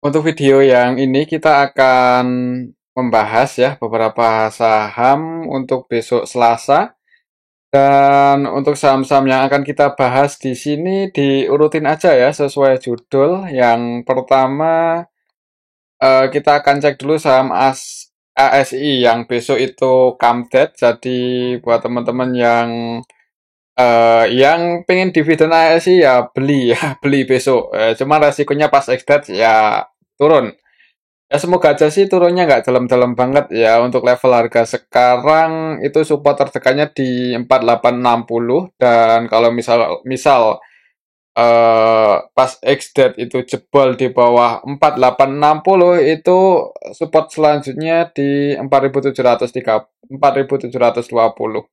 Untuk video yang ini kita akan membahas ya beberapa saham untuk besok Selasa, dan untuk saham-saham yang akan kita bahas di sini diurutin aja ya sesuai judul. Yang pertama kita akan cek dulu saham ASI yang besok itu Kamdet. Jadi buat teman-teman yang pengen dividen ASI ya beli ya beli besok. Cuma resikonya pas ex-date ya turun. Ya semoga aja sih turunnya nggak dalam-dalam banget ya. Untuk level harga sekarang itu support terdekatnya di 4860, dan kalau misal misal pas ex-date itu jebol di bawah 4860, itu support selanjutnya di 4720.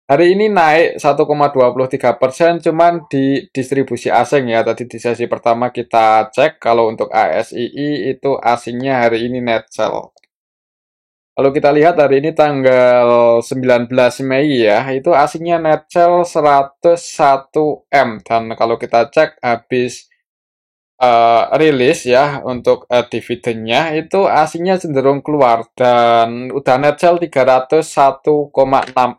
Hari ini naik 1,23%, cuman di distribusi asing ya. Tadi di sesi pertama kita cek kalau untuk ASII itu asingnya hari ini net sell. Kalau kita lihat hari ini tanggal 19 Mei ya, itu asingnya net sell 101 M. Dan kalau kita cek habis rilis ya untuk dividennya, itu asingnya cenderung keluar dan udah net sell 301,6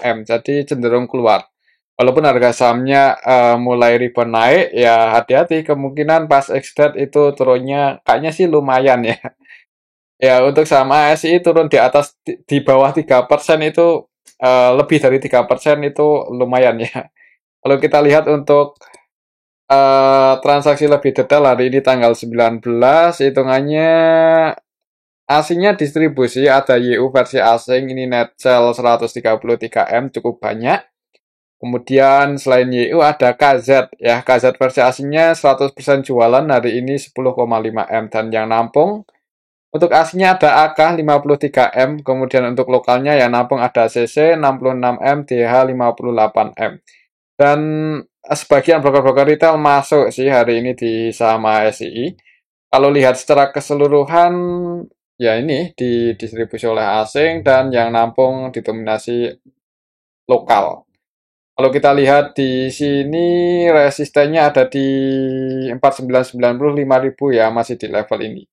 M, jadi cenderung keluar. Walaupun harga sahamnya mulai rebound naik, ya hati-hati kemungkinan pas ex-date itu turunnya kayaknya sih lumayan ya. Ya untuk saham ASI turun di atas di bawah 3% itu, lebih dari 3% itu lumayan ya. Kalau kita lihat untuk transaksi lebih detail hari ini tanggal 19, hitungannya asingnya distribusi ada YU versi asing, ini net sell 133 M, cukup banyak. Kemudian selain YU ada KZ ya, KZ versi asingnya 100% jualan hari ini 10,5 M, dan yang nampung untuk asingnya ada AK 53 M, kemudian untuk lokalnya yang nampung ada CC 66 M, DH 58 M. Dan sebagian broker-broker retail masuk sih hari ini di saham ASI. Kalau lihat secara keseluruhan, ya ini didistribusi oleh asing dan yang nampung didominasi lokal. Kalau kita lihat di sini resistennya ada di 4990, 5000 ya, masih di level ini.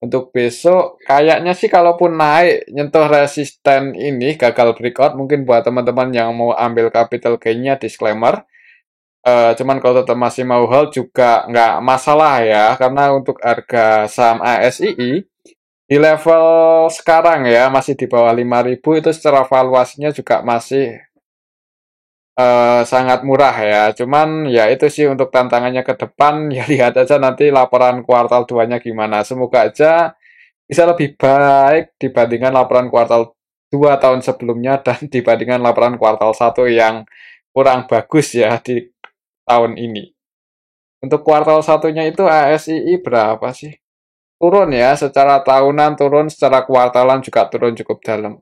Untuk besok kayaknya sih kalaupun naik nyentuh resisten ini gagal breakout, mungkin buat teman-teman yang mau ambil capital gain-nya disclaimer. Cuman kalau tetap masih mau hold juga nggak masalah ya, karena untuk harga saham ASII di level sekarang ya masih di bawah 5000, itu secara valuasinya juga masih sangat murah ya. Cuman ya itu sih untuk tantangannya ke depan ya, lihat aja nanti laporan kuartal 2-nya gimana. Semoga aja bisa lebih baik dibandingkan laporan kuartal 2 tahun sebelumnya dan dibandingkan laporan kuartal 1 yang kurang bagus ya di tahun ini. Untuk kuartal satunya itu ASII berapa sih? Turun ya, secara tahunan turun, secara kuartalan juga turun cukup dalam.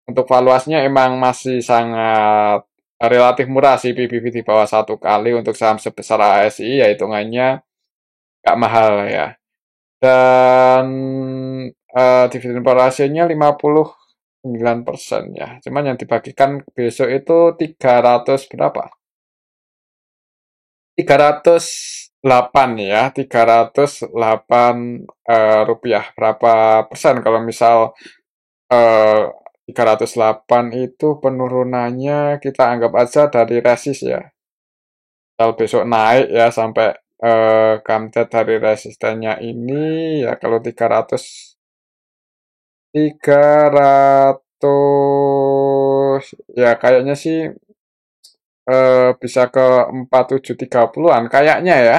Untuk valuasinya emang masih sangat relatif murah sih, PBB di bawah 1 kali. Untuk saham sebesar ASI ya hitungannya nggak mahal ya. Dan dividen per rasionya 59% ya. Cuman yang dibagikan besok itu 300 berapa? 308 ya, 308 rupiah. Berapa persen kalau misal eh 308 itu penurunannya kita anggap aja dari resist ya. Kalau besok naik ya sampai kamtet dari resistennya ini ya, kalau 300 ya kayaknya sih bisa ke 4730-an kayaknya ya.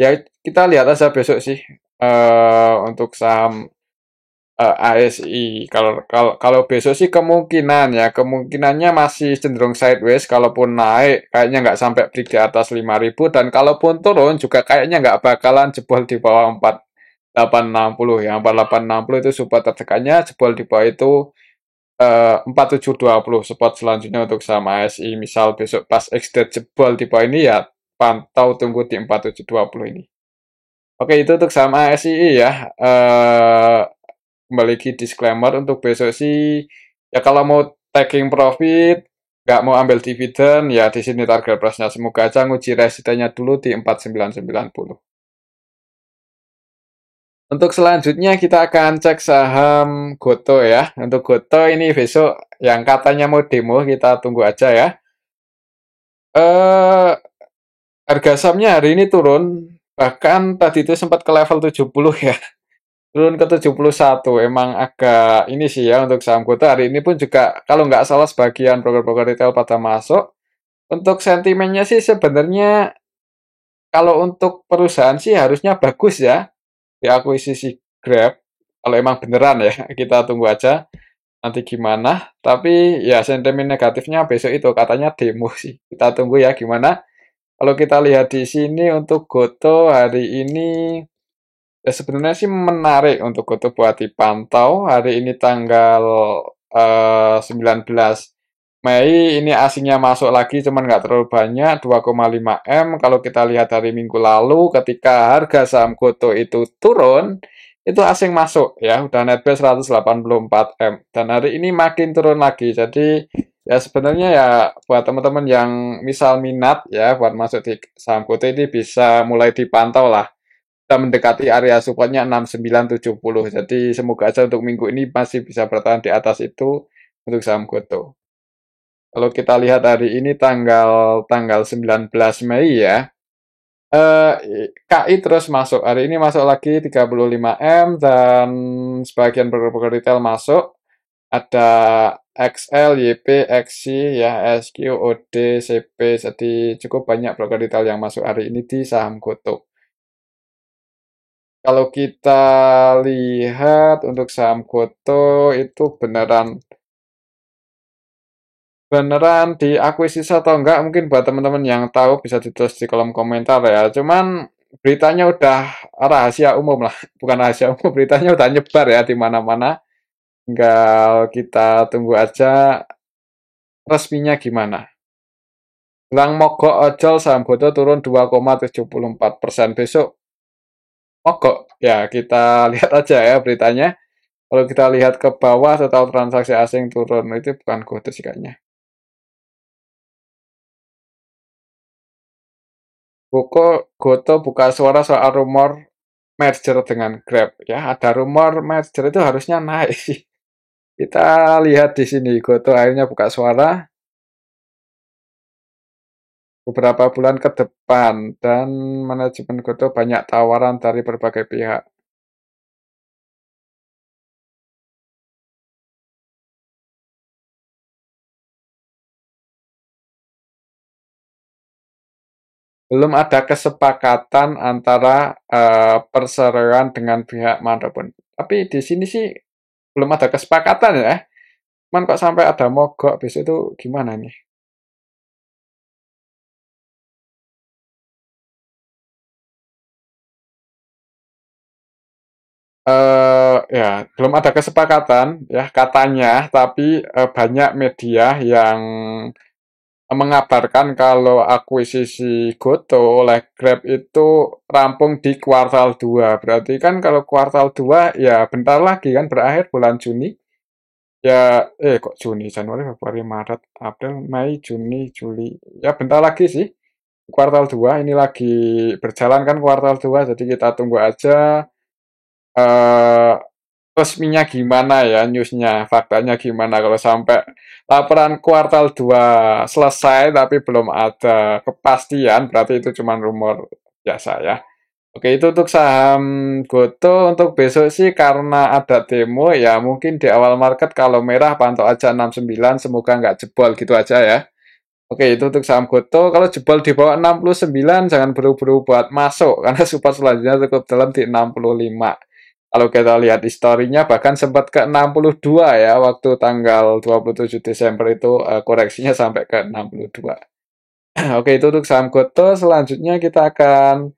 Ya kita lihat aja besok sih untuk saham ASI. Kalau besok sih kemungkinan ya, kemungkinannya masih cenderung sideways. Kalaupun naik kayaknya nggak sampai break di atas 5000, dan kalaupun turun juga kayaknya nggak bakalan jebol di bawah 4860 ya. 4860 itu support terdekatnya, jebol di bawah itu 4720 support selanjutnya untuk saham ASI. Misal besok pas ex-date jebol di bawah ini ya, pantau tunggu di 4720 ini. Oke, itu untuk saham ASI ya. Kembali lagi disclaimer untuk besok sih ya, kalau mau taking profit, nggak mau ambil dividen ya, di sini target price-nya semoga aja nguji resistennya dulu di 4990. Untuk selanjutnya kita akan cek saham Goto ya. Untuk Goto ini besok yang katanya mau demo, kita tunggu aja ya. Eh Harga sahamnya hari ini turun, bahkan tadi itu sempat ke level 70 ya. Turun ke 71. Emang agak ini sih ya untuk saham Goto hari ini pun juga kalau nggak salah sebagian broker-broker retail pada masuk. Untuk sentimennya sih sebenarnya kalau untuk perusahaan sih harusnya bagus ya diakuisisi Grab. Kalau emang beneran ya, kita tunggu aja nanti gimana. Tapi ya sentimen negatifnya besok itu katanya demo sih. Kita tunggu ya gimana. Kalau kita lihat di sini untuk Goto hari ini ya sebenarnya sih menarik untuk Goto buat dipantau. Hari ini tanggal 19 Mei ini asingnya masuk lagi cuman nggak terlalu banyak 2,5 M. Kalau kita lihat hari Minggu lalu ketika harga saham Goto itu turun itu asing masuk ya udah netback 184 M dan hari ini makin turun lagi. Jadi ya sebenarnya ya buat teman-teman yang misal minat ya buat masuk di saham Goto ini bisa mulai dipantau lah. Kita mendekati area supportnya 6970. Jadi semoga aja untuk minggu ini masih bisa bertahan di atas itu untuk saham Goto. Kalau kita lihat hari ini tanggal tanggal 19 Mei ya. KI terus masuk. Hari ini masuk lagi 35 M dan sebagian broker retail masuk. Ada XL, YP, XC, ya, SQ, OD, CP. Jadi cukup banyak broker retail yang masuk hari ini di saham Goto. Kalau kita lihat untuk saham Goto itu beneran beneran diakuisisi atau enggak mungkin buat teman-teman yang tahu bisa ditulis di kolom komentar ya. Cuman beritanya udah rahasia umum lah, bukan rahasia umum, beritanya udah nyebar ya di mana-mana. Tinggal kita tunggu aja resminya gimana. Bilang mogok ojol saham Goto turun 2,74% besok mogok. Ya kita lihat aja ya beritanya. Kalau kita lihat ke bawah total transaksi asing turun itu bukan Goto sih kayaknya. Goto buka suara soal rumor merger dengan Grab ya. Ada rumor merger itu harusnya naik sih. Kita lihat di sini Goto akhirnya buka suara beberapa bulan ke depan dan manajemen Goto banyak tawaran dari berbagai pihak. Belum ada kesepakatan antara perseroan dengan pihak manapun. Tapi di sini sih belum ada kesepakatan ya. Cuman kok sampai ada mogok besok itu gimana nih? Ya belum ada kesepakatan ya katanya, tapi banyak media yang mengabarkan kalau akuisisi Goto oleh Grab itu rampung di kuartal 2. Berarti kan kalau kuartal 2 ya bentar lagi kan berakhir bulan Juni. Ya, kok Juni, Januari, Februari, Maret, April, Mei, Juni, Juli. Ya bentar lagi sih. Kuartal 2 ini lagi berjalan kan kuartal 2. Jadi kita tunggu aja eh resminya gimana ya newsnya, faktanya gimana kalau sampai laporan kuartal 2 selesai tapi belum ada kepastian, berarti itu cuma rumor biasa ya. Oke, itu untuk saham Goto. Untuk besok sih karena ada demo ya mungkin di awal market kalau merah pantau aja 69, semoga nggak jebol gitu aja ya. Oke, itu untuk saham Goto. Kalau jebol di bawah 69 jangan buru-buru buat masuk karena support selanjutnya cukup dalam di 65. Kalau kita lihat historinya bahkan sempat ke 62 ya waktu tanggal 27 Desember itu koreksinya sampai ke 62. Oke, itu untuk saham Goto. Selanjutnya kita akan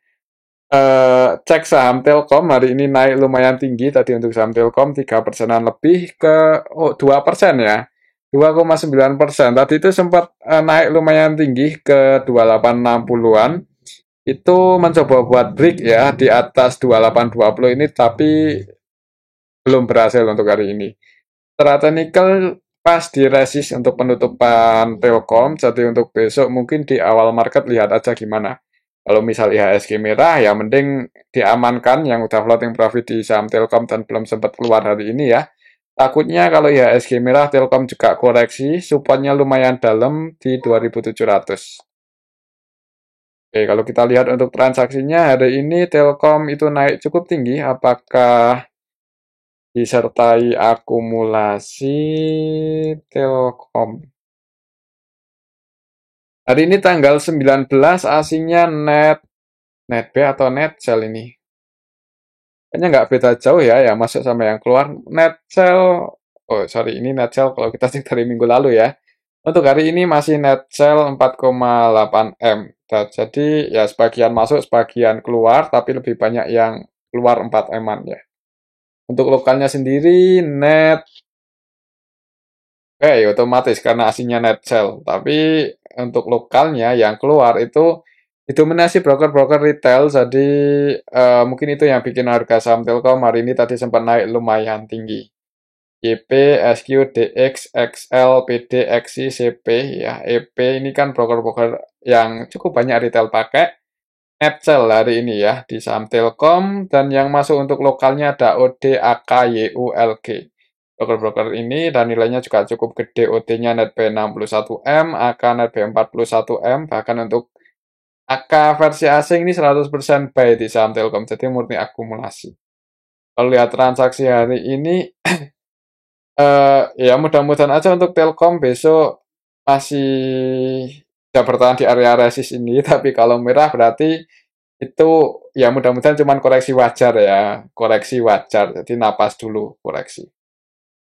cek saham Telkom. Hari ini naik lumayan tinggi tadi untuk saham Telkom 3%-an lebih ke 2% ya. 2,9%. Tadi itu sempat naik lumayan tinggi ke 2860-an. Itu mencoba buat break ya di atas 2820 ini tapi belum berhasil untuk hari ini. Strata nikel pas di resist untuk penutupan Telkom, jadi untuk besok mungkin di awal market lihat aja gimana. Kalau misal IHSG merah, ya mending diamankan yang udah floating profit di saham Telkom dan belum sempat keluar hari ini ya. Takutnya kalau IHSG merah, Telkom juga koreksi, supportnya lumayan dalam di 2700. Oke, kalau kita lihat untuk transaksinya hari ini Telkom itu naik cukup tinggi. Apakah disertai akumulasi Telkom? Hari ini tanggal 19 asingnya net B atau net sell ini. Kayaknya nggak beda jauh ya, ya masuk sama yang keluar. Net sell, oh sorry ini net sell kalau kita cek dari minggu lalu ya. Untuk hari ini masih net sell 4,8 M. Jadi ya sebagian masuk, sebagian keluar, tapi lebih banyak yang keluar 4 M-an ya. Untuk lokalnya sendiri net, otomatis karena aslinya net sell. Tapi untuk lokalnya yang keluar itu didominasi broker-broker retail, jadi mungkin itu yang bikin harga saham Telkom hari ini tadi sempat naik lumayan tinggi. YP, SQ, DX, XL, PD, XI, CP, ya, EP ini kan broker-broker yang cukup banyak retail pakai. Net sell hari ini ya di saham Telkom, dan yang masuk untuk lokalnya ada OD, AK, YU, LG. Broker-broker ini dan nilainya juga cukup gede, OD-nya net B 61M, AK net B 41M, bahkan untuk AK versi asing ini 100% buy di saham Telkom, jadi murni akumulasi. Kalau lihat transaksi hari ini, ya mudah-mudahan aja untuk Telkom besok masih bisa bertahan di area resist ini, tapi kalau merah berarti itu ya mudah-mudahan cuman koreksi wajar ya, koreksi wajar, jadi napas dulu koreksi.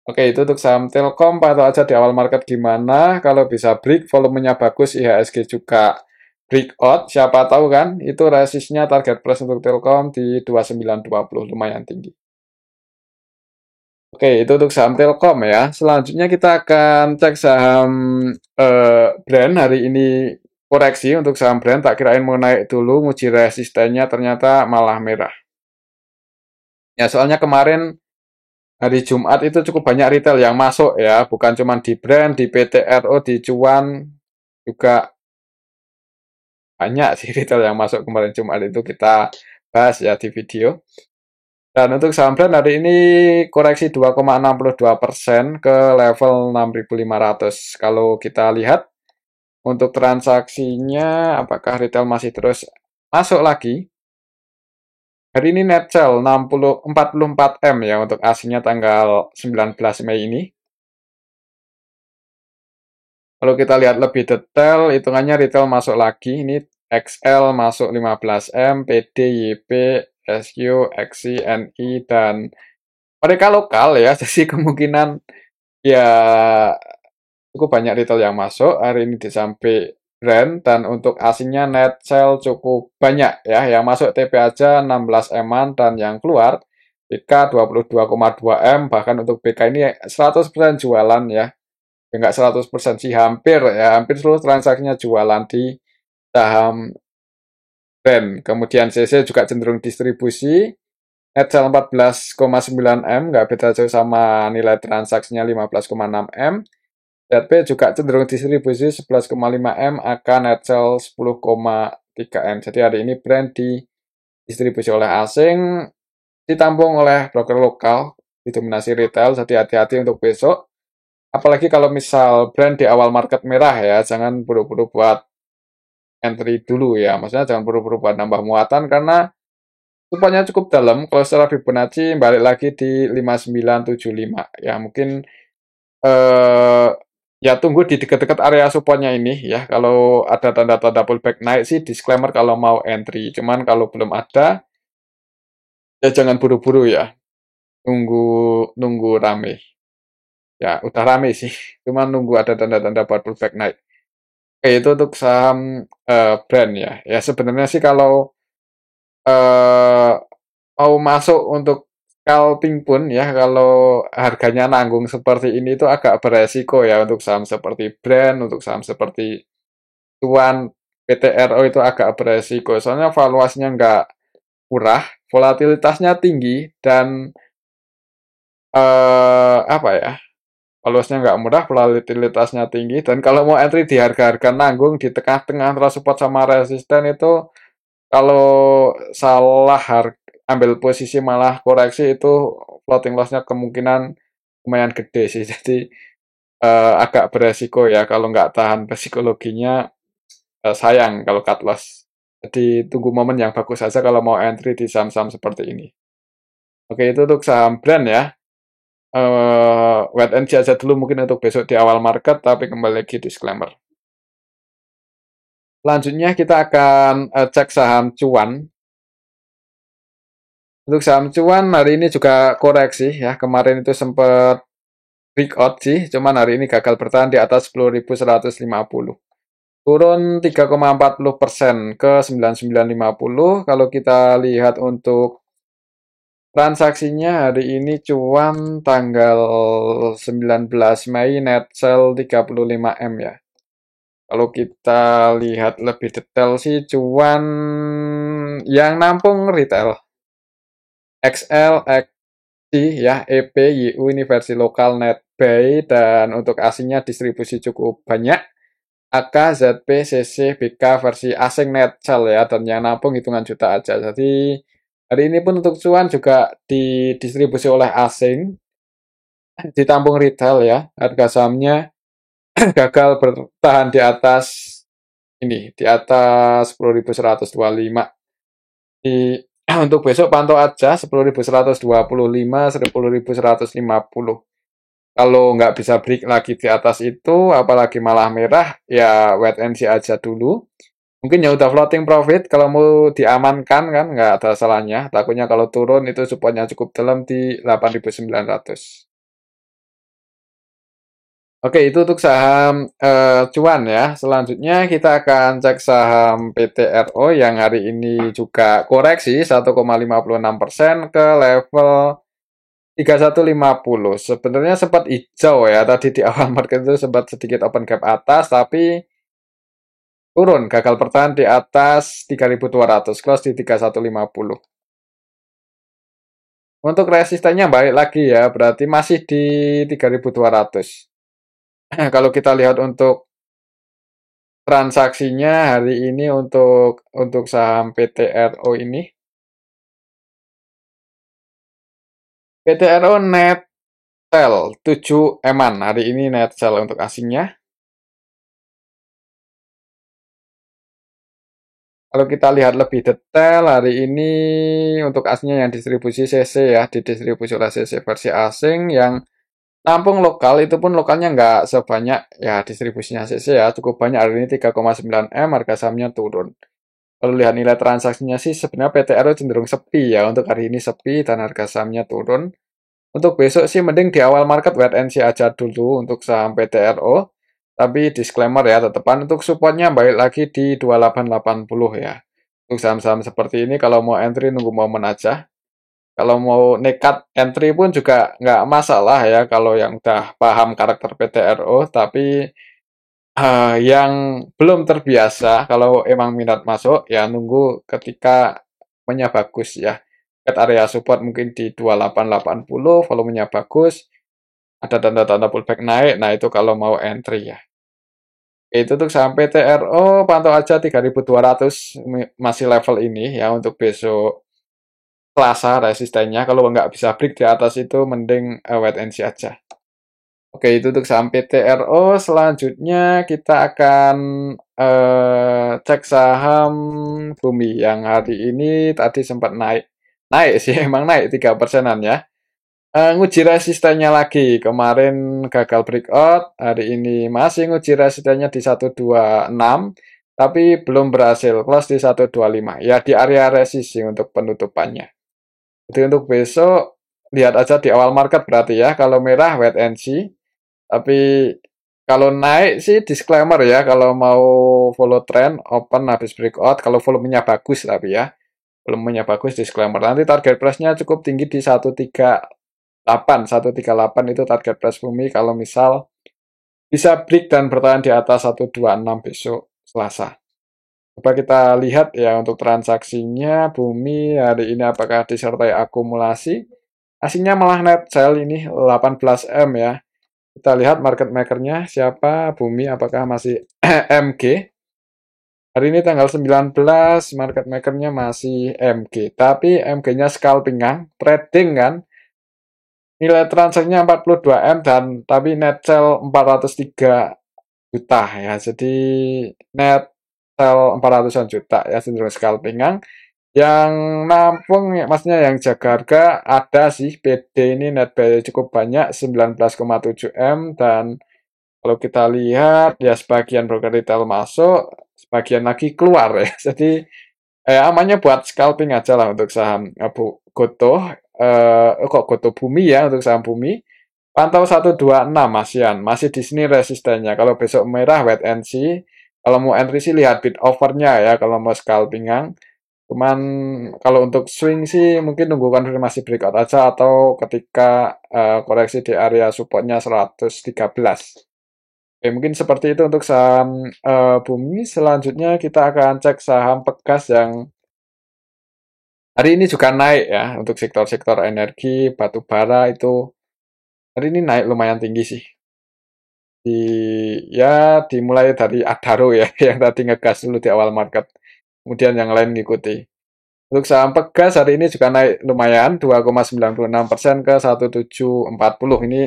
Oke, itu untuk saham Telkom, pantau aja di awal market gimana, kalau bisa break, volumenya bagus, IHSG juga breakout, siapa tahu kan, itu resistnya target price untuk Telkom di 2920, lumayan tinggi. Oke, itu untuk saham Telkom ya. Selanjutnya kita akan cek saham brand. Hari ini koreksi untuk saham brand. Tak kirain mau naik dulu, nguji resistennya ternyata malah merah. Ya, soalnya kemarin hari Jumat itu cukup banyak retail yang masuk ya. Bukan cuma di brand, di PTRO, di Cuan juga banyak sih retail yang masuk kemarin Jumat itu kita bahas ya di video. Dan untuk saham brand hari ini koreksi 2,62% ke level 6.500. Kalau kita lihat untuk transaksinya, apakah retail masih terus masuk lagi? Hari ini net sell 44 M ya untuk aslinya tanggal 19 Mei ini. Kalau kita lihat lebih detail, hitungannya retail masuk lagi. Ini XL masuk 15 M, PD, YP, SQ, XI, NI, dan mereka lokal ya, jadi kemungkinan ya cukup banyak retail yang masuk hari ini disampai brand, dan untuk asingnya net sell cukup banyak ya, yang masuk TP aja 16 M-an dan yang keluar BK 22,2 M, bahkan untuk BK ini 100% jualan ya, enggak 100% sih, hampir ya, hampir seluruh transaksinya jualan di saham brand. Kemudian CC juga cenderung distribusi, net sell 14,9 M, nggak beda jauh sama nilai transaksinya 15,6 M. ZP juga cenderung distribusi 11,5 M, AK net sell 10,3 M. Jadi hari ini brand didistribusi oleh asing, ditampung oleh broker lokal, didominasi retail, jadi hati-hati untuk besok. Apalagi kalau misal brand di awal market merah ya, jangan buru-buru buat entry dulu ya. Maksudnya jangan buru-buru buat nambah muatan karena supportnya cukup dalam. Kalau secara Fibonacci balik lagi di 5975 ya, mungkin ya tunggu di dekat-dekat area supportnya ini ya. Kalau ada tanda-tanda pullback naik sih disclaimer kalau mau entry. Cuman kalau belum ada ya jangan buru-buru ya. Nunggu rame. Ya udah rame sih. Cuman nunggu ada tanda-tanda buat pullback naik. Oke, itu untuk saham brand ya. Ya sebenarnya sih kalau mau masuk untuk scalping pun ya, kalau harganya nanggung seperti ini itu agak beresiko ya untuk saham seperti brand, untuk saham seperti Tuan, PTRO itu agak beresiko. Soalnya valuasinya nggak murah, volatilitasnya tinggi, dan apa ya, valuasinya nggak murah, volatilitasnya tinggi, dan kalau mau entry di harga-harga nanggung di tengah-tengah antara support sama resisten itu kalau salah ambil posisi malah koreksi itu floating loss-nya kemungkinan lumayan gede sih. Jadi agak beresiko ya kalau nggak tahan psikologinya, sayang kalau cut loss. Jadi tunggu momen yang bagus saja kalau mau entry di saham-saham seperti ini. Oke, itu untuk saham brand ya. Wait and see aja dulu mungkin untuk besok di awal market, tapi kembali lagi disclaimer. Selanjutnya kita akan cek saham cuan. Untuk saham cuan hari ini juga koreksi ya. Kemarin itu sempat breakout sih, cuman hari ini gagal bertahan di atas 10.150. Turun 3,40% ke 9950. Kalau kita lihat untuk transaksinya hari ini cuan tanggal 19 Mei net sell 35M ya. Kalau kita lihat lebih detail sih cuan yang nampung retail XL, XC ya, EP, YU ini versi lokal net buy, dan untuk asingnya distribusi cukup banyak. AK, ZP, CC, BK versi asing net sell ya, dan yang nampung hitungan juta aja. Jadi hari ini pun untuk cuan juga didistribusi oleh asing, ditampung retail ya. Harga sahamnya gagal bertahan di atas ini, di atas 10.125. Di untuk besok pantau aja 10.125, 10.150. Kalau nggak bisa break lagi di atas itu, apalagi malah merah, ya wait and see aja dulu. Mungkin ya udah floating profit, kalau mau diamankan kan nggak ada salahnya. Takutnya kalau turun itu supportnya cukup dalam di 8.900. Oke, itu untuk saham cuan ya. Selanjutnya kita akan cek saham PTRO yang hari ini juga koreksi 1,56% ke level 3150. Sebenarnya sempat hijau ya, tadi di awal market itu sempat sedikit open gap atas, tapi turun, gagal bertahan di atas 3.200, close di 3150. Untuk resistennya balik lagi ya, berarti masih di 3.200. Kalau kita lihat untuk transaksinya hari ini untuk saham PTRO ini, PTRO net sell 7 eman hari ini net sell untuk asingnya. Kalau kita lihat lebih detail hari ini untuk asingnya yang distribusi CC ya, didistribusi oleh CC versi asing, yang nampung lokal itu pun lokalnya nggak sebanyak ya distribusinya CC ya, cukup banyak hari ini 3,9 M, harga sahamnya turun. Kalau lihat nilai transaksinya sih sebenarnya PTRO cenderung sepi ya, untuk hari ini sepi dan harga sahamnya turun. Untuk besok sih mending di awal market wait and see aja dulu untuk saham PTRO. Tapi disclaimer ya, tetepan untuk supportnya balik lagi di 2880 ya. Untuk saham-saham seperti ini kalau mau entry nunggu momen aja. Kalau mau nekat entry pun juga nggak masalah ya kalau yang udah paham karakter PTRO. Tapi yang belum terbiasa, kalau emang minat masuk ya nunggu ketika volumenya bagus ya. At area support mungkin di 2880, volumenya bagus, ada tanda-tanda pullback naik, nah itu kalau mau entry ya. Itu untuk sampai TRO pantau aja 3.200 masih level ini ya untuk besok Selasa resistennya. Kalau nggak bisa break di atas itu mending wait and see aja. Oke, itu untuk saham PTRO. Selanjutnya kita akan cek saham Bumi yang hari ini tadi sempat naik. Naik sih, emang naik 3%-an ya. Nguji resistennya lagi. Kemarin gagal breakout, hari ini masih nguji resistennya di 126, tapi belum berhasil close di 125. Ya di area resisi untuk penutupannya. Jadi untuk besok lihat aja di awal market berarti ya. Kalau merah wait and see. Tapi kalau naik sih disclaimer ya, kalau mau follow trend open habis breakout, kalau volumenya bagus tapi ya. Volumenya bagus disclaimer. Nanti target price-nya cukup tinggi di 138 itu target price Bumi kalau misal bisa break dan bertahan di atas 126 besok Selasa. Coba kita lihat ya untuk transaksinya Bumi hari ini apakah disertai akumulasi. Aslinya malah net sell ini 18M ya. Kita lihat market makernya siapa, Bumi apakah masih MG. Hari ini tanggal 19, market makernya masih MG. Tapi MG-nya scalping kan, trading kan. Nilai transaksinya 42 M dan tapi net sell 403 juta ya. Jadi net sell 400-an juta ya, cenderung scalping kan. Yang nampung ya, maksudnya yang jaga harga ada sih, PD ini net buy cukup banyak 19,7 M, dan kalau kita lihat ya sebagian broker retail masuk, sebagian lagi keluar ya. Jadi amannya buat scalping aja lah untuk saham Gotoh. Kok Gotoh Bumi ya, untuk saham Bumi. Pantau 126 Masian, masih di sini resistennya. Kalau besok merah wait and see. Kalau mau entry sih lihat bid overnya ya, kalau mau scalpingan. Cuman kalau untuk swing sih mungkin nunggu konfirmasi breakout aja, atau ketika koreksi di area supportnya 113. Oke, mungkin seperti itu untuk saham Bumi. Selanjutnya kita akan cek saham Pegas yang hari ini juga naik ya, untuk sektor-sektor energi, batu bara itu hari ini naik lumayan tinggi sih. Ya dimulai dari Adaro ya, yang tadi ngegas dulu di awal market. Kemudian yang lain ngikuti. Untuk saham Pegas hari ini juga naik lumayan 2,96% ke 1740. Ini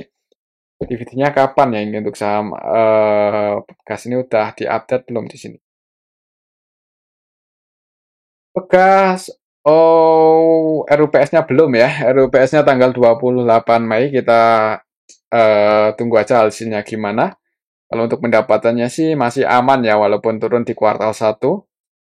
dividennya kapan ya ini untuk saham Pegas ini udah diupdate belum di sini? Pegas, oh RUPS-nya belum ya. RUPS-nya tanggal 28 Mei. Kita tunggu aja hasilnya gimana. Kalau untuk pendapatannya sih masih aman ya, walaupun turun di kuartal 1.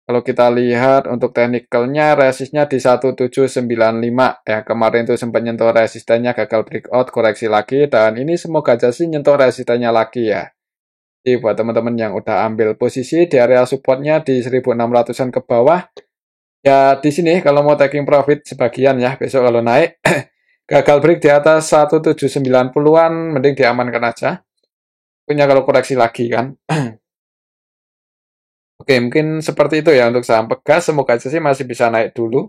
Kalau kita lihat untuk teknikalnya, resistnya di 1795 ya. Kemarin itu sempat nyentuh resistennya, gagal breakout, koreksi lagi, dan ini semoga aja sih nyentuh resistennya lagi ya. Jadi buat teman-teman yang udah ambil posisi di area supportnya di 1600-an ke bawah, ya di sini kalau mau taking profit sebagian ya, besok kalau naik gagal break di atas 1790-an, mending diamankan aja. Punya kalau koreksi lagi kan. Oke, mungkin seperti itu ya untuk saham Pegas. Semoga aja sih masih bisa naik dulu.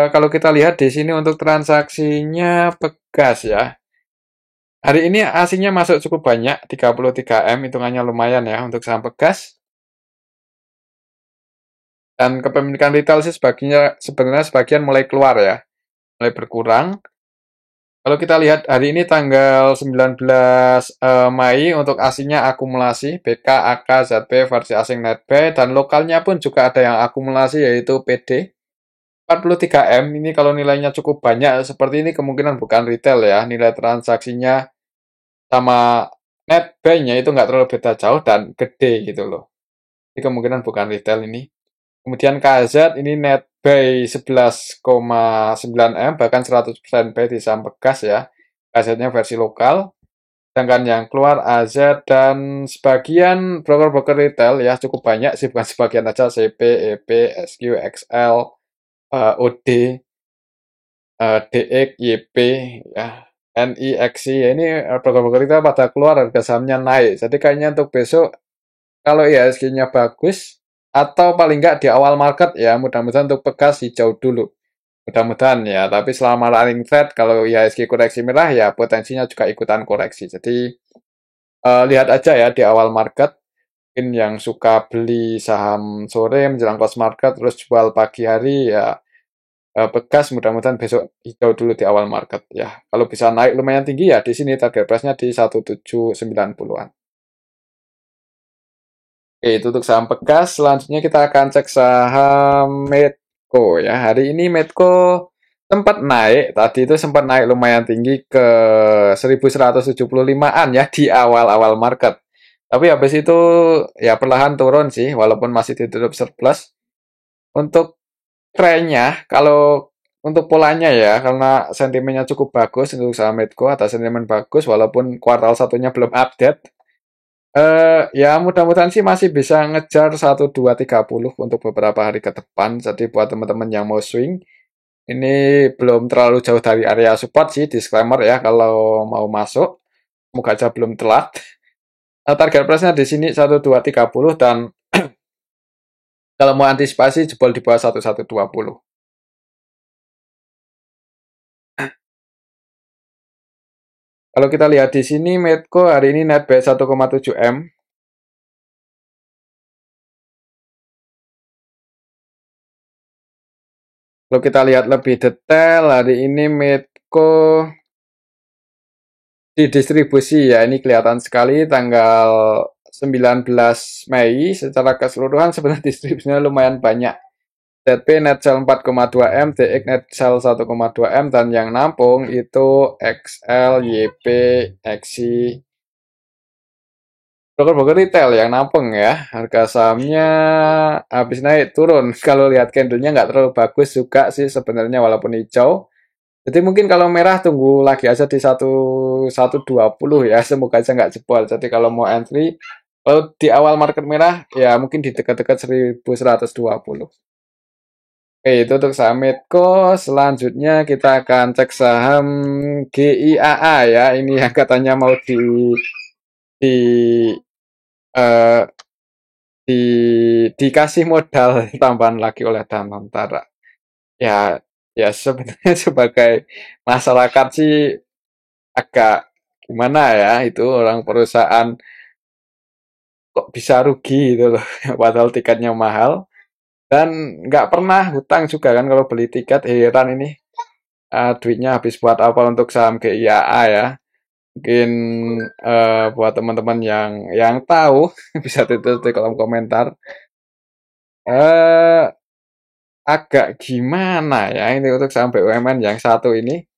Kalau kita lihat di sini untuk transaksinya Pegas ya. Hari ini asingnya masuk cukup banyak, 33 M, hitungannya lumayan ya untuk saham Pegas. Dan kepemilikan retail sih sebenarnya sebagian mulai keluar ya, mulai berkurang. Kalau kita lihat hari ini tanggal 19 Mei, untuk asingnya akumulasi BK, AK, ZB, versi asing netbuy, dan lokalnya pun juga ada yang akumulasi yaitu PD 43 M. Ini kalau nilainya cukup banyak seperti ini kemungkinan bukan retail ya, nilai transaksinya sama netbuy-nya itu nggak terlalu beda jauh dan gede gitu loh. Ini kemungkinan bukan retail ini. Kemudian KZ ini net buy 11,9 M, bahkan 100% buy di saham Pegas ya. KZ-nya versi lokal. Sedangkan yang keluar AZ dan sebagian broker-broker retail ya, cukup banyak sih, bukan sebagian aja, CP, EP, SQ, XL, OD, DX, YP, ya, NI, XI. Ya, ini broker-broker retail pada keluar, harga sahamnya naik. Jadi kayaknya untuk besok kalau IHSG-nya bagus, atau paling nggak di awal market ya, mudah-mudahan untuk Pegas hijau dulu. Mudah-mudahan ya, tapi selama running trade, kalau IHSG koreksi merah ya potensinya juga ikutan koreksi. Jadi lihat aja ya di awal market. Mungkin yang suka beli saham sore menjelang close market terus jual pagi hari ya, Pegas mudah-mudahan besok hijau dulu di awal market ya. Kalau bisa naik lumayan tinggi ya di sini target price-nya di 1790-an. Oke, itu untuk saham Pegas. Selanjutnya kita akan cek saham Medco ya. Hari ini Medco sempat naik. Tadi itu sempat naik lumayan tinggi ke 1175-an ya di awal-awal market. Tapi habis itu ya perlahan turun sih, walaupun masih ditutup surplus. Untuk trennya, kalau untuk polanya ya, karena sentimennya cukup bagus untuk saham Medco, ada sentimen bagus walaupun kuartal satunya belum update. Ya mudah-mudahan sih masih bisa ngejar 1230 untuk beberapa hari ke depan. Jadi buat teman-teman yang mau swing, ini belum terlalu jauh dari area support sih, disclaimer ya kalau mau masuk. Semoga aja belum telat. Target price-nya di sini 1230, dan kalau mau antisipasi jebol di bawah 1120. Kalau kita lihat di sini Medco hari ini net buy 1,7 M. Kalau kita lihat lebih detail, hari ini Medco di distribusi ya, ini kelihatan sekali tanggal 19 Mei secara keseluruhan sebenarnya distribusinya lumayan banyak. ZP net sell 4,2 M, DX net sell 1,2 M, dan yang nampung itu XL, YP, XI, broker-broker retail yang nampung ya. Harga sahamnya habis naik turun. Kalau lihat candlenya nggak terlalu bagus juga sih sebenarnya walaupun hijau. Jadi mungkin kalau merah tunggu lagi aja di 1120 ya. Semoga aja nggak jebol. Jadi kalau mau entry, kalau di awal market merah ya mungkin di dekat-dekat 1120. Oke, itu untuk saham Medco. Selanjutnya kita akan cek saham GIAA ya. Ini yang katanya mau di eh, di dikasih modal tambahan lagi oleh Danamtara. Ya, ya sebenarnya sebagai masyarakat sih agak gimana ya itu orang perusahaan kok bisa rugi gitu loh. Padahal tiketnya mahal dan nggak pernah hutang juga kan kalau beli tiket heran ini duitnya habis buat apa untuk saham GIAA ya. Mungkin buat teman-teman yang tahu bisa tulis di kolom komentar. Eh agak gimana ya ini untuk saham BUMN yang satu ini.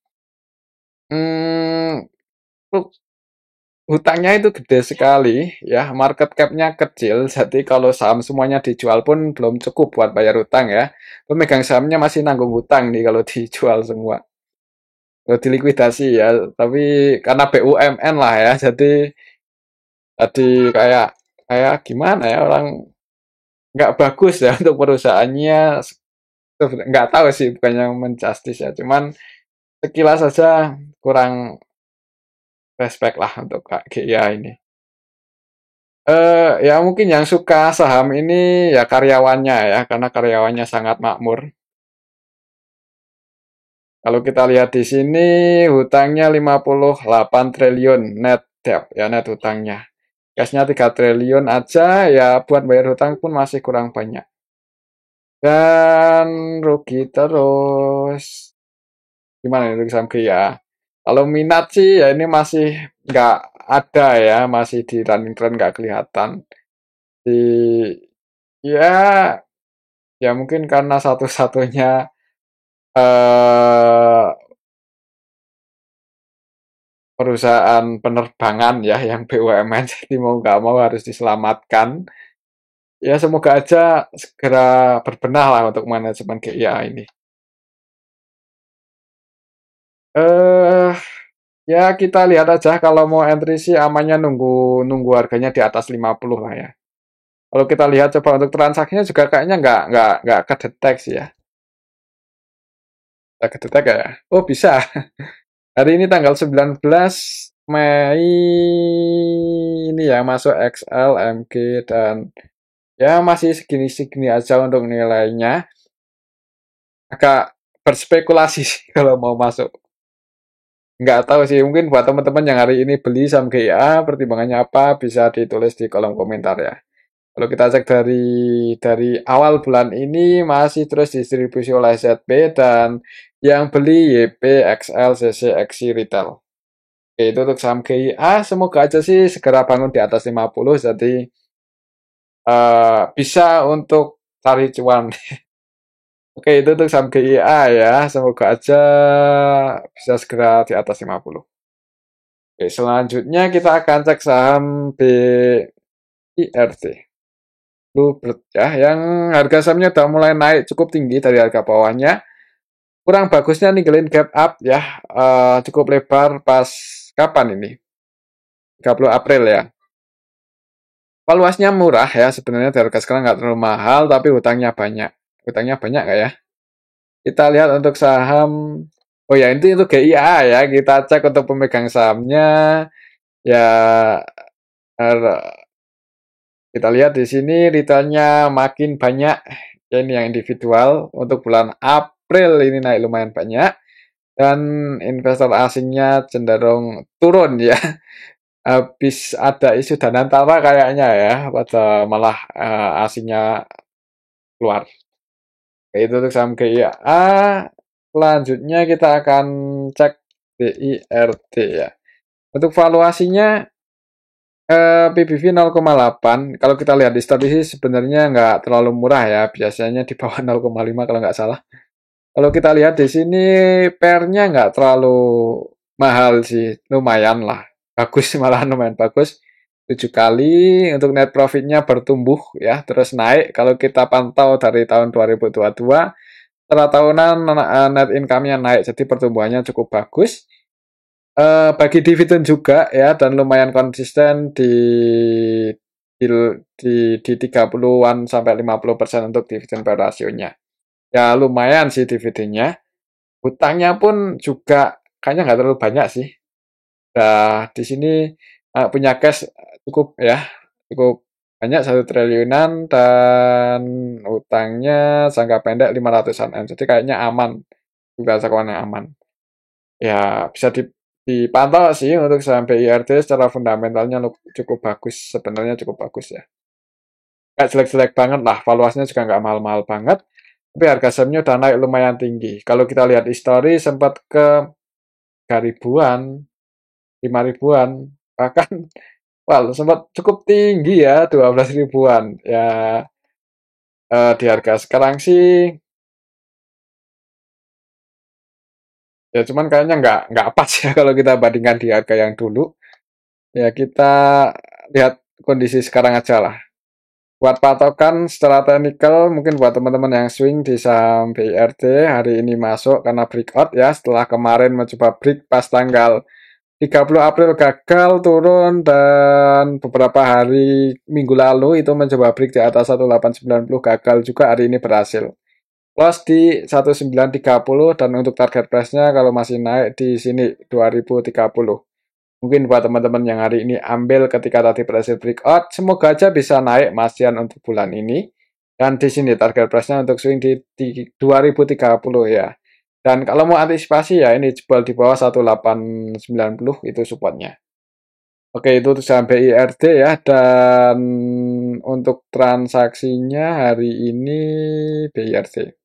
Hmm, hutangnya itu gede sekali ya, market cap-nya kecil. Jadi kalau saham semuanya dijual pun belum cukup buat bayar hutang ya. Pemegang sahamnya masih nanggung hutang nih kalau dijual semua. Kalau dilikuidasi ya, tapi karena BUMN lah ya, jadi kayak kayak gimana ya orang nggak bagus ya untuk perusahaannya. Nggak tahu sih, bukannya menjustis ya, cuman sekilas saja kurang respect lah untuk Kak Gia ini. Ya mungkin yang suka saham ini ya karyawannya ya, karena karyawannya sangat makmur. Kalau kita lihat di sini hutangnya 58 triliun net debt ya, net hutangnya. Cashnya 3 triliun aja ya, buat bayar hutang pun masih kurang banyak. Dan rugi terus. Gimana ini saham ya? Kalau minat sih ya ini masih nggak ada ya, masih di running trend nggak kelihatan. Di ya ya mungkin karena satu-satunya eh, perusahaan penerbangan ya yang BUMN jadi mau nggak mau harus diselamatkan. Ya semoga aja segera berbenah lah untuk manajemen GIA ini. Eh ya kita lihat aja kalau mau entry sih amannya nunggu nunggu harganya di atas 50 lah ya. Kalau kita lihat coba untuk transaksinya juga kayaknya nggak kedetek ya. Nggak kedetek ya. Oh bisa. Hari ini tanggal 19 Mei ini ya masuk XL, MG dan ya masih segini-segini aja untuk nilainya. Agak berspekulasi sih kalau mau masuk. Nggak tahu sih, mungkin buat teman-teman yang hari ini beli saham GIA, pertimbangannya apa, bisa ditulis di kolom komentar ya. Kalau kita cek dari awal bulan ini masih terus distribusi oleh ZB dan yang beli YP, XL, CC, XI Retail. Oke, itu untuk saham GIA. Semoga aja sih segera bangun di atas 50, jadi bisa untuk cari cuan. Oke, itu untuk saham GIA ya. Semoga aja bisa segera di atas 50. Oke, selanjutnya kita akan cek saham BIRT. Bluebird ya, yang harga sahamnya udah mulai naik cukup tinggi dari harga bawahnya. Kurang bagusnya ninggalin gap up ya, cukup lebar pas kapan ini? 30 April ya. Valuasinya murah ya sebenarnya dari harga sekarang nggak terlalu mahal, tapi hutangnya banyak. Hutangnya banyak nggak ya? Kita lihat untuk saham, oh ya itu GIA ya. Kita cek untuk pemegang sahamnya ya. Kita lihat di sini retailnya makin banyak. Ya, ini yang individual untuk bulan April ini naik lumayan banyak dan investor asingnya cenderung turun ya. Habis ada isu Danantara kayaknya ya, pada malah asingnya keluar. Itu untuk saham GIA. Selanjutnya kita akan cek BIRT ya. Untuk valuasinya PBV 0,8. Kalau kita lihat di statistik sebenarnya nggak terlalu murah ya. Biasanya di bawah 0,5 kalau nggak salah. Kalau kita lihat di sini pairnya nggak terlalu mahal sih, lumayan lah. Bagus malah lumayan bagus. 7 kali untuk net profitnya bertumbuh ya, terus naik. Kalau kita pantau dari tahun 2022, setelah tahunan net income-nya naik, jadi pertumbuhannya cukup bagus. Bagi dividen juga ya, dan lumayan konsisten di, di 30-an sampai 50% untuk dividen per rasionya. Ya lumayan sih dividennya. Hutangnya pun juga kayaknya nggak terlalu banyak sih. Nah, di sini punya cash cukup ya, cukup banyak 1 triliunan dan hutangnya jangka pendek 500-an M. Jadi kayaknya aman, juga keuangan yang aman. Ya bisa dipantau sih untuk saham BIRT secara fundamentalnya cukup bagus, sebenarnya cukup bagus ya. Nggak jelek-jelek banget lah, valuasinya juga nggak mahal-mahal banget. Tapi harga sahamnya udah naik lumayan tinggi. Kalau kita lihat histori sempat ke 3 ribuan, 5 ribuan, bahkan wah sempat cukup tinggi ya 12 ribuan. Ya di harga sekarang sih ya cuman kayaknya nggak pas ya kalau kita bandingkan di harga yang dulu. Ya kita lihat kondisi sekarang aja lah. Buat patokan secara teknikal, mungkin buat teman-teman yang swing di saham BIRT hari ini masuk karena breakout ya, setelah kemarin mencoba break pas tanggal 30 April gagal turun dan beberapa hari minggu lalu itu mencoba break di atas 1890 gagal juga, hari ini berhasil. Plus di 1930 dan untuk target price-nya kalau masih naik di sini 2030. Mungkin buat teman-teman yang hari ini ambil ketika tadi berhasil breakout, semoga aja bisa naik masian untuk bulan ini. Dan di sini target price-nya untuk swing di 2030 ya. Dan kalau mau antisipasi ya ini jebol di bawah 1890 itu supportnya. Oke, itu saham BIRT ya. Dan untuk transaksinya hari ini BIRT.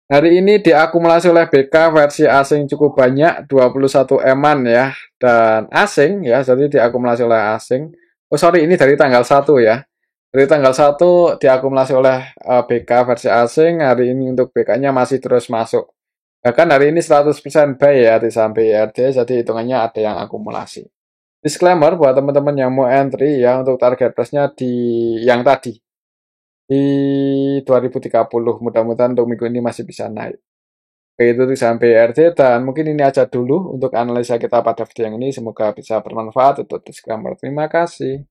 Hari ini diakumulasi oleh BK versi asing cukup banyak, 21 eman ya. Dan asing ya, jadi diakumulasi oleh asing. Oh sorry, ini dari tanggal 1 ya. Dari tanggal 1 diakumulasi oleh BK versi asing, hari ini untuk BK-nya masih terus masuk. Bahkan hari ini 100% buy ya di saham BIRT, jadi hitungannya ada yang akumulasi. Disclaimer buat teman-teman yang mau entry ya, untuk target price-nya di yang tadi. Di 2030, mudah-mudahan untuk minggu ini masih bisa naik. Oke, itu sampai RT dan mungkin ini aja dulu untuk analisa kita pada video yang ini. Semoga bisa bermanfaat untuk disclaimer. Terima kasih.